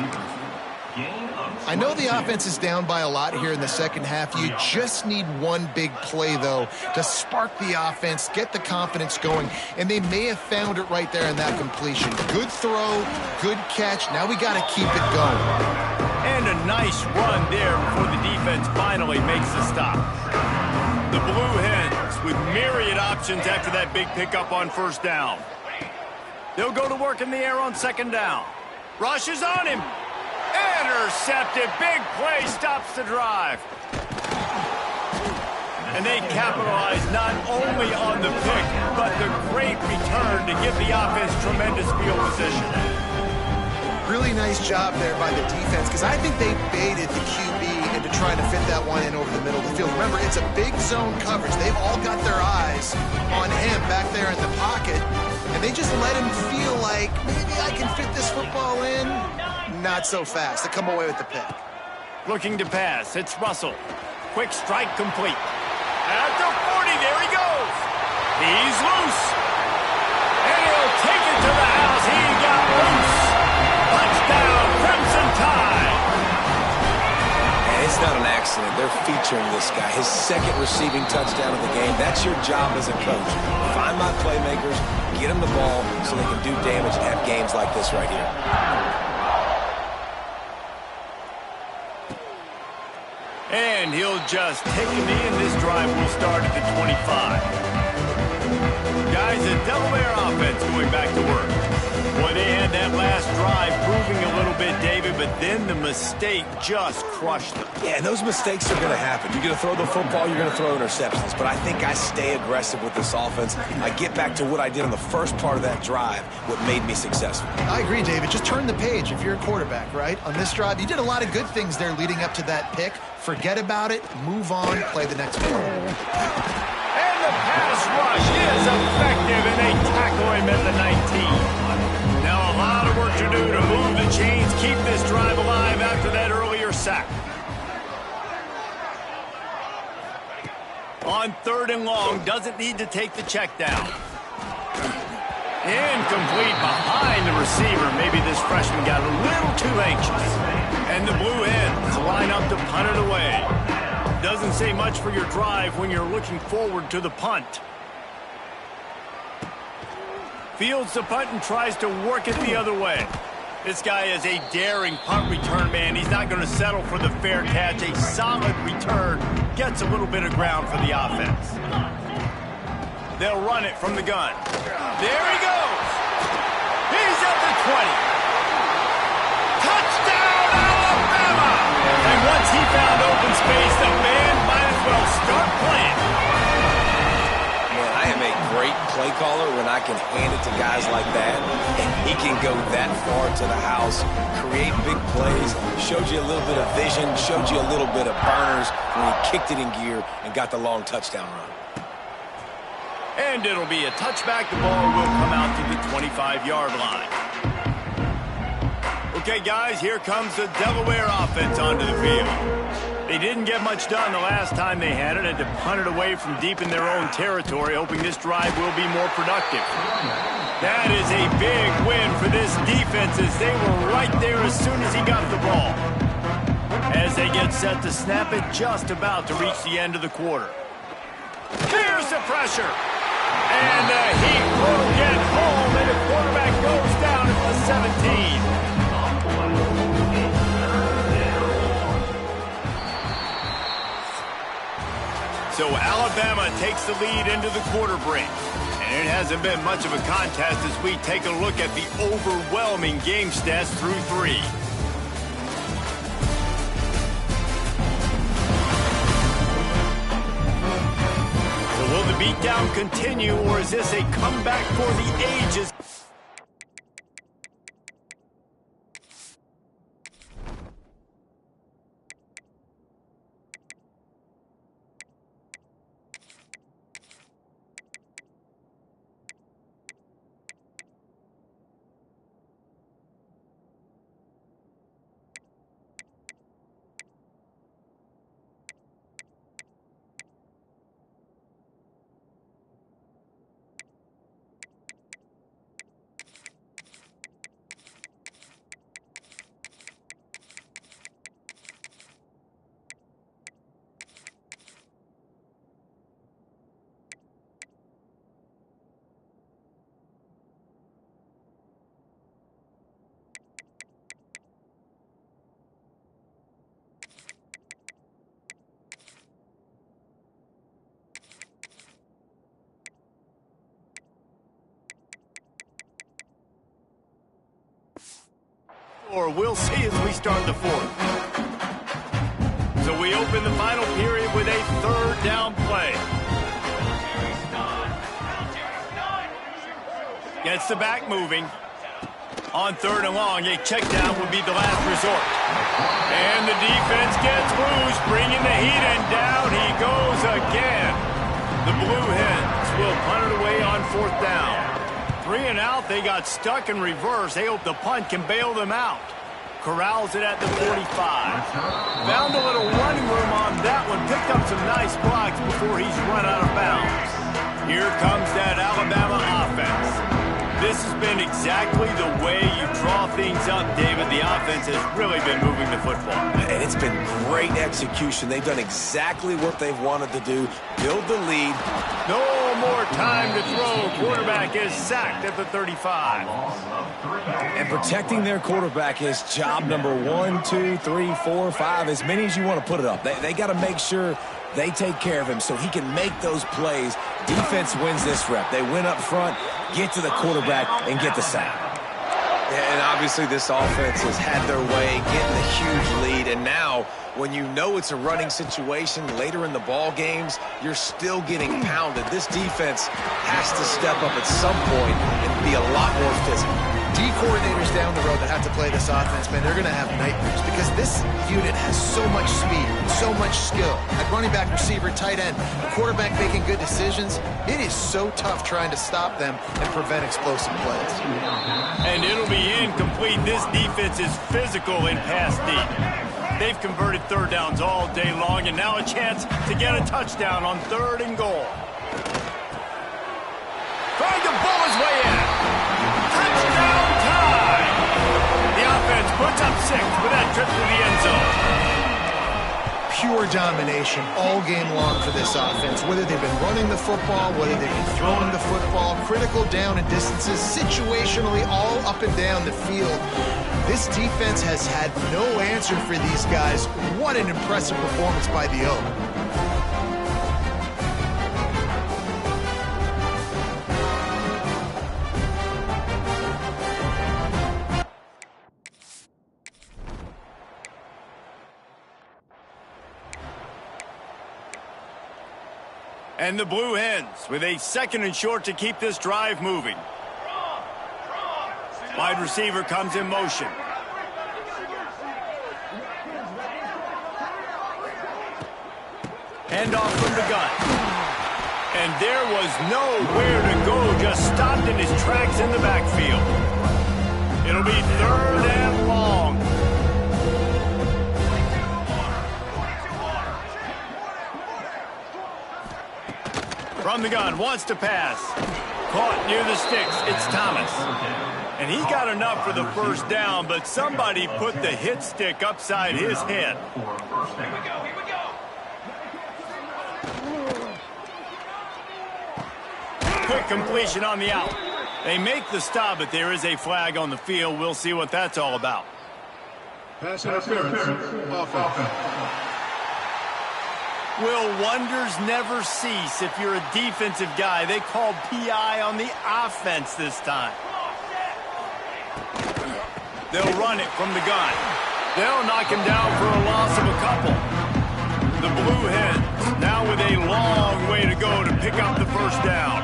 I know the offense is down by a lot here in the 2nd half. You just need one big play, though, to spark the offense, get the confidence going, and they may have found it right there in that completion. Good throw, good catch. Now we got to keep it going. And a nice run there before the defense finally makes the stop. The Blue Hens with myriad options after that big pickup on 1st down. They'll go to work in the air on 2nd down. Rush is on him. Intercepted. Big play stops the drive. And they capitalize not only on the pick, but the great return to give the offense tremendous field position. Really nice job there by the defense, because I think they baited the QB into trying to fit that one in over the middle of the field. Remember, it's a big zone coverage. They've all got their eyes on him back there in the pocket, and they just let him feel like, maybe I can fit this football in. Not so fast. They come away with the pick. Looking to pass. It's Russell. Quick strike complete. At the 40, there he goes. He's loose. And he'll take it to the house. He got loose. Touchdown, Crimson Tide. And it's not an accident. They're featuring this guy. His 2nd receiving touchdown of the game. That's your job as a coach. Find my playmakers, get them the ball so they can do damage and have games like this right here. And he'll just take a knee, and this drive will start at the 25. Guys, the Delaware offense going back to work. Boy, they had that last drive proving a little bit, David, but then the mistake just crushed them. Yeah, and those mistakes are going to happen. You're going to throw the football, you're going to throw interceptions. But I think I stay aggressive with this offense. I get back to what I did on the first part of that drive, what made me successful. I agree, David. Just turn the page if you're a quarterback, right? On this drive, you did a lot of good things there leading up to that pick. Forget about it, move on, play the next play. And the pass rush is effective, and they tackle him at the 19. Now a lot of work to do to move the chains, keep this drive alive after that earlier sack. On 3rd and long, doesn't need to take the check down. Incomplete behind the receiver. Maybe this freshman got a little too anxious. And the Blue Hens line up to punt it away. Doesn't say much for your drive when you're looking forward to the punt. Fields the punt and tries to work it the other way. This guy is a daring punt return man. He's not going to settle for the fair catch. A solid return gets a little bit of ground for the offense. They'll run it from the gun. There he goes. He's at the 20. Touchdown, Alabama! And once he found open space, the band might as well start playing. Man, I am a great play caller when I can hand it to guys like that, and he can go that far to the house, create big plays, showed you a little bit of vision, showed you a little bit of burners when he kicked it in gear and got the long touchdown run. And it'll be a touchback. The ball will come out to the 25-yard line. Okay, guys, here comes the Delaware offense onto the field. They didn't get much done the last time they had it, and to punt it away from deep in their own territory, hoping this drive will be more productive. That is a big win for this defense, as they were right there as soon as he got the ball. As they get set to snap it, just about to reach the end of the quarter. Here's the pressure. And the heat will get home, and the quarterback goes down at the 17. So Alabama takes the lead into the quarter break. And it hasn't been much of a contest as we take a look at the overwhelming game stats through 3. So will the beatdown continue, or is this a comeback for the ages? Or we'll see as we start the fourth. So we open the final period with a third down play. Gets the back moving. On third and long, a check down would be the last resort. And the defense gets loose, bringing the heat, and down he goes again. The Blue Hens will punt it away on fourth down. 3 and out, they got stuck in reverse. They hope the punt can bail them out. Corrals it at the 45. Found a little running room on that one. Picked up some nice blocks before he's run out of bounds. Here comes that Alabama offense. This has been exactly the way you draw things up, David. The offense has really been moving the football. And it's been great execution. They've done exactly what they've wanted to do. Build the lead. No more time to throw. Quarterback is sacked at the 35. And protecting their quarterback is job number 1, 2, 3, 4, 5, as many as you want to put it up. They got to make sure they take care of him so he can make those plays. Defense wins this rep. They win up front, get to the quarterback, and get the sack. And obviously this offense has had their way, getting a huge lead. And now, when you know it's a running situation later in the ball games, you're still getting pounded. This defense has to step up at some point and be a lot more physical. D coordinators down the road that have to play this offense, man, they're going to have nightmares because this unit has so much speed, so much skill. At running back, receiver, tight end, the quarterback making good decisions, it is so tough trying to stop them and prevent explosive plays. And it'll be incomplete. This defense is physical in pass deep. They've converted third downs all day long, and now a chance to get a touchdown on 3rd and goal. Trying to bull his way in. Touchdown time! The offense puts up 6 with that trip to the end zone. Pure domination all game long for this offense. Whether they've been running the football, whether they've been throwing the football, critical down and distances, situationally all up and down the field. This defense has had no answer for these guys. What an impressive performance by the Oak. And the Blue Hens with a 2nd and short to keep this drive moving. Wide receiver comes in motion. Handoff from the gun. And there was nowhere to go, just stopped in his tracks in the backfield. It'll be 3rd and long. From the gun, wants to pass. Caught near the sticks, it's Thomas. And he got enough for the first down, but somebody put the hit stick upside his head. Quick completion on the out. They make the stop, but there is a flag on the field. We'll see what that's all about. Pass interference. Offense. Will wonders never cease if you're a defensive guy? They called PI on the offense this time. They'll run it from the gun. They'll knock him down for a loss of a couple. The Blue Hens now with a long way to go to pick up the first down.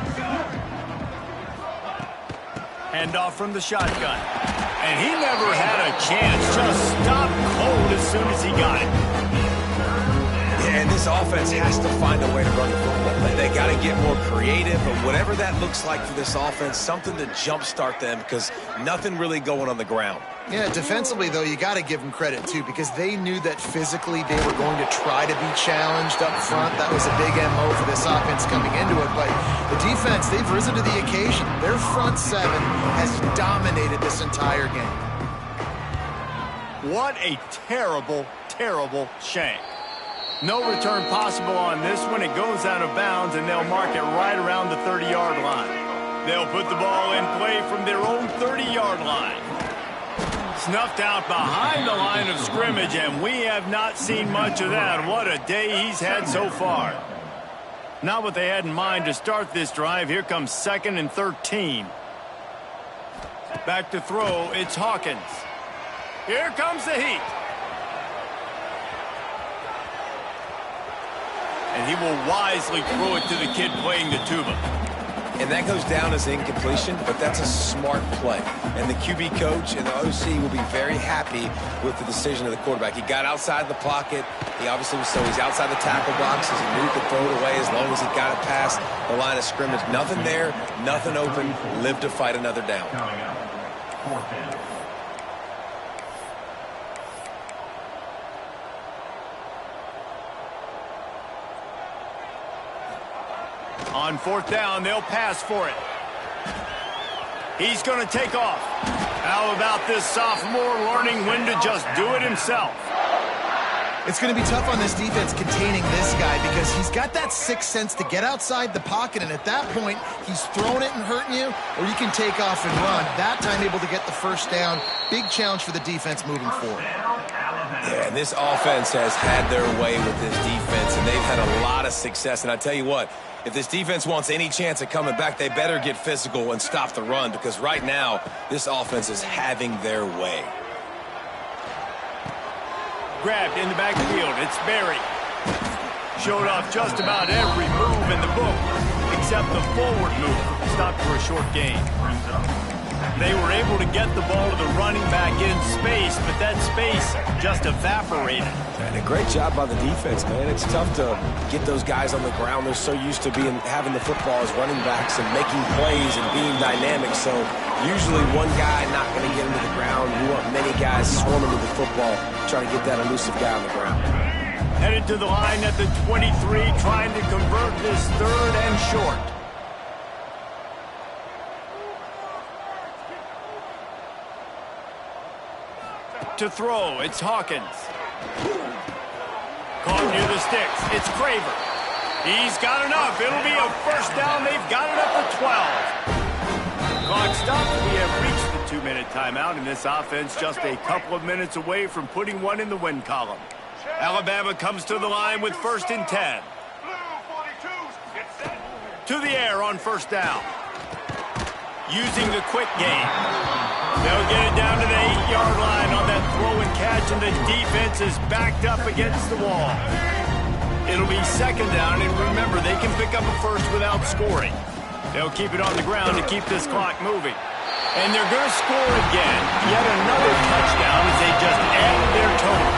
Handoff from the shotgun. And he never had a chance. Just stopped cold as soon as he got it. Yeah, and this offense has to find a way to run the football. They got to get more creative, but whatever that looks like for this offense, something to jumpstart them because nothing really going on the ground. Yeah, defensively, though, you got to give them credit, too, because they knew that physically they were going to try to be challenged up front. That was a big MO for this offense coming into it. But the defense, they've risen to the occasion. Their front 7 has dominated this entire game. What a terrible, terrible shank. No return possible on this one. It goes out of bounds, and they'll mark it right around the 30-yard line. They'll put the ball in play from their own 30-yard line. Snuffed out behind the line of scrimmage, and we have not seen much of that. What a day he's had so far. Not what they had in mind to start this drive. Here comes 2nd and 13. Back to throw, it's Hawkins. Here comes the heat. And he will wisely throw it to the kid playing the tuba. And that goes down as incompletion, but that's a smart play. And the QB coach and the OC will be very happy with the decision of the quarterback. He got outside the pocket. He obviously was so he's outside the tackle box as he knew he could throw it away as long as he got it past the line of scrimmage. Nothing there, nothing open. Live to fight another down. On 4th down, they'll pass for it. He's going to take off. How about this sophomore learning when to just do it himself? It's going to be tough on this defense containing this guy because he's got that sixth sense to get outside the pocket, and at that point, he's throwing it and hurting you, or you can take off and run. That time able to get the first down. Big challenge for the defense moving forward. Yeah, and this offense has had their way with this defense, and they've had a lot of success. And I tell you what, if this defense wants any chance of coming back, they better get physical and stop the run because right now, this offense is having their way. Grabbed in the backfield, it's Barry. Showed off just about every move in the book, except the forward move. Stopped for a short gain. They were able to get the ball to the running back in space, but that space just evaporated. And a great job by the defense, man. It's tough to get those guys on the ground. They're so used to having the football as running backs and making plays and being dynamic. So usually one guy not going to get into the ground. You want many guys swarming to the football, trying to get that elusive guy on the ground. Headed to the line at the 23, trying to convert this 3rd and short. To throw, it's Hawkins. Caught near the sticks, it's Craver. He's got enough, it'll be a first down, they've got it up to 12. Clock stopped, we have reached the 2-minute timeout, and this offense just a couple of minutes away from putting one in the win column. Alabama comes to the line with 1st and 10. To the air on 1st down. Using the quick game. They'll get it down to the 8-yard line on that throw and catch, and the defense is backed up against the wall. It'll be second down, and remember, they can pick up a first without scoring. They'll keep it on the ground to keep this clock moving. And they're going to score again. Yet another touchdown as they just added their total.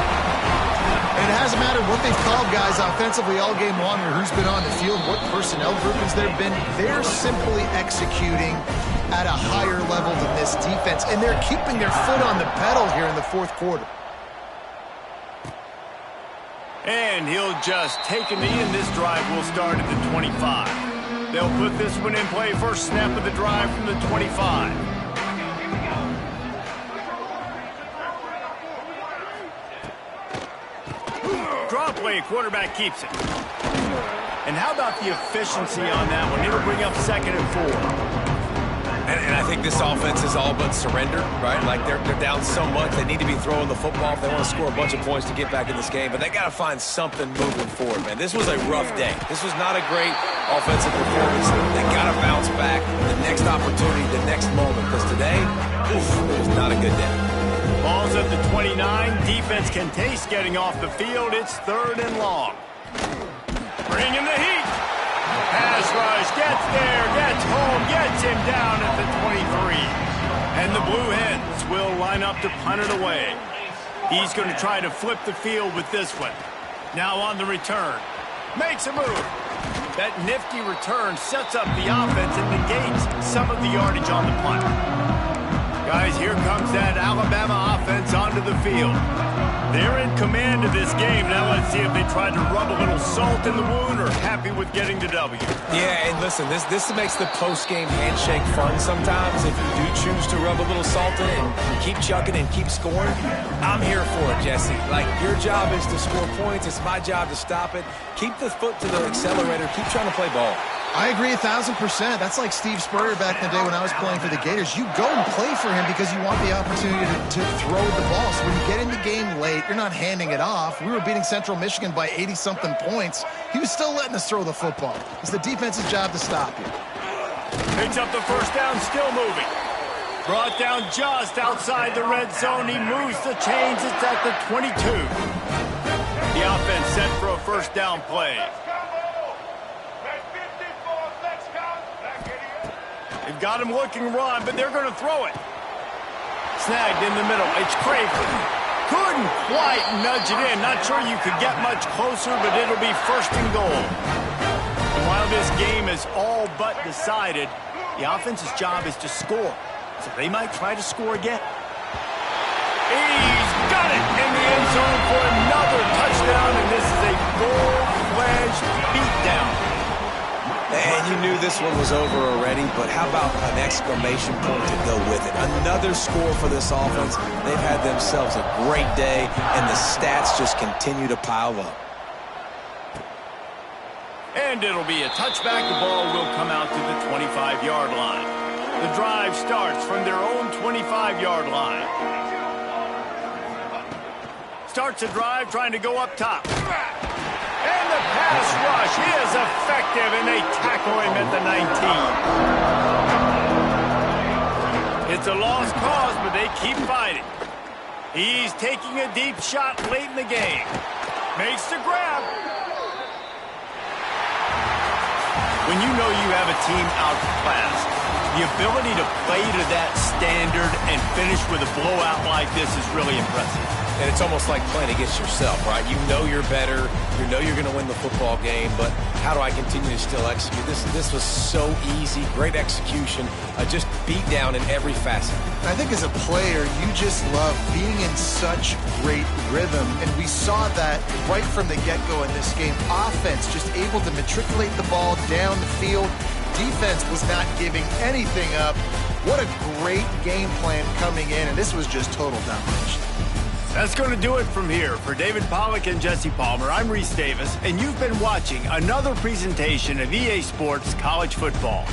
And it hasn't mattered what they've called, guys, offensively all game long, or who's been on the field, what personnel groupings there have been. They're simply executing at a higher level than this defense, and they're keeping their foot on the pedal here in the fourth quarter. And he'll just take a knee, and this drive will start at the 25. They'll put this one in play. First snap of the drive from the 25. Draw play, quarterback keeps it. And how about the efficiency on that one? It'll bring up second and 4. And I think this offense is all but surrendered, right? Like they're down so much, they need to be throwing the football if they want to score a bunch of points to get back in this game. But they got to find something moving forward, man. This was a rough day. This was not a great offensive performance. They got to bounce back the next opportunity, the next moment. Because today, it was not a good day. Ball's at the 29. Defense can taste getting off the field. It's third and long. Bring in the heat. Pass rush, gets there, gets home, gets him down at the 23. And the Blue Hens will line up to punt it away. He's going to try to flip the field with this one. Now on the return. Makes a move. That nifty return sets up the offense and negates some of the yardage on the punt. Guys, here comes that Alabama offense onto the field. They're in command of this game. Now let's see if they try to rub a little salt in the wound or happy with getting the W. Yeah, and listen, this makes the post-game handshake fun sometimes. If you do choose to rub a little salt in it and keep chucking and keep scoring, I'm here for it, Jesse. Like, your job is to score points. It's my job to stop it. Keep the foot to the accelerator. Keep trying to play ball. I agree 1,000%. That's like Steve Spurrier back in the day when I was playing for the Gators. You go and play for him because you want the opportunity to throw the ball. So when you get in the game late, you're not handing it off. We were beating Central Michigan by 80-something points. He was still letting us throw the football. It's the defense's job to stop you. Picks up the first down, still moving. Brought down just outside the red zone. He moves the chains. It's at the 22. The offense set for a first down play. They've got him looking run, but they're going to throw it. Snagged in the middle. It's Craven. Couldn't quite nudge it in. Not sure you could get much closer, but it'll be first and goal. And while this game is all but decided, the offense's job is to score. So they might try to score again. He's got it in the end zone for another touchdown, and this is a full-fledged beatdown. And you knew this one was over already, but how about an exclamation point to go with it? Another score for this offense. They've had themselves a great day, and the stats just continue to pile up. And it'll be a touchback. The ball will come out to the 25-yard line. The drive starts from their own 25-yard line. Starts a drive trying to go up top. And the pass rush is effective, and they tackle him at the 19. It's a lost cause, but they keep fighting. He's taking a deep shot late in the game. Makes the grab. When you know you have a team outclassed, the ability to play to that standard and finish with a blowout like this is really impressive. And it's almost like playing against yourself, right? You know you're better. You know you're going to win the football game, but how do I continue to still execute? This was so easy. Great execution. Just beat down in every facet. I think as a player, you just love being in such great rhythm, and we saw that right from the get-go in this game. Offense just able to matriculate the ball down the field. Defense was not giving anything up. What a great game plan coming in, and this was just total domination. That's going to do it from here. For David Pollack and Jesse Palmer, I'm Reese Davis, and you've been watching another presentation of EA Sports College Football.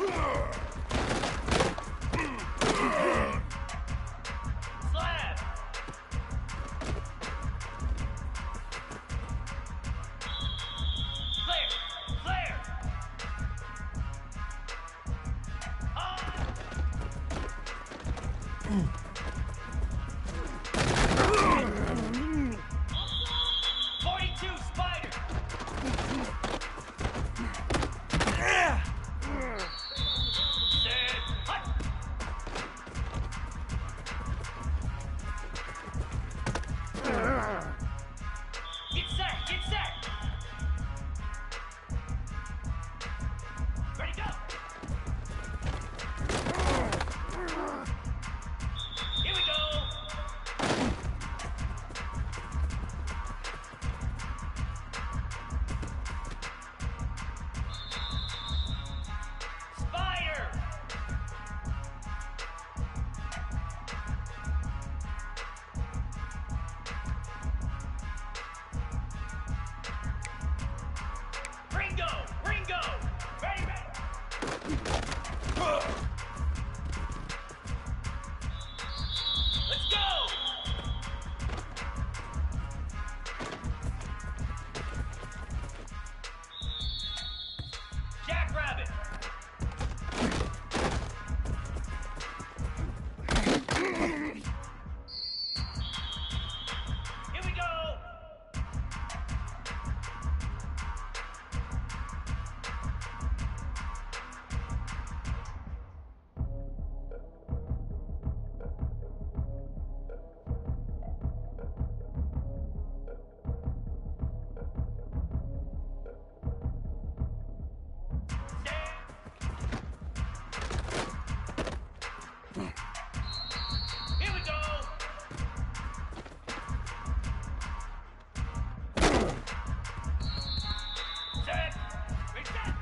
Slab. Flare. Flare. On. 42 Spider. Set. Hut. Get set. Get set. Ready, go. Here we go. Spider. Ringo. Ringo. Ready, ready. Let's go. Jackrabbit. Here we go. Here we go. Set. Reset.